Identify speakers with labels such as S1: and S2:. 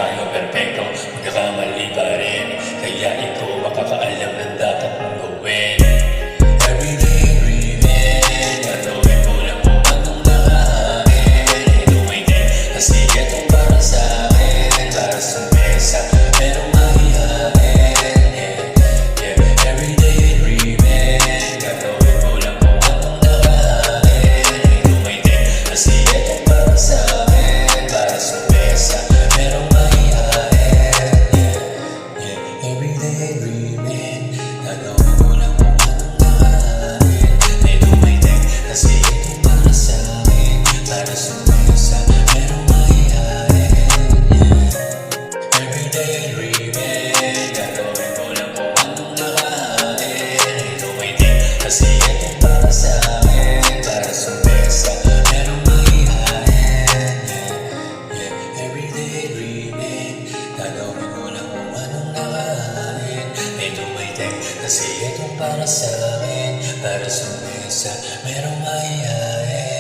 S1: tayo perfecto, magkakamali pa rin. Kaya ikaw makakaalam ng dapat mong gawin. Everyday dreaming, gagawin ko lang kung anong nakain. Ito may din, kasi itong para sa akin. Para sa mesa, merong mahihain. Everyday dreaming, gagawin ko lang kung anong nakain. Ito may din, kasi itong para sa akin. Para sa mesa, merong mahihain. Everyday dreaming, gagawin ko lang kung anong nakain. Ito may din, kasi itong para sa akin. Para sa mesa, merong mahihain. Everyday dreaming, gagawin ko lang kung anong nakain. Ito may din, kasi itong para sa akin. Para sa mesa, merong mahihain. Everyday dreaming, gagawin ko lang kung anong nakain. Ito may din, kasi itong para sa akin. Para sa mesa, merong mahihain.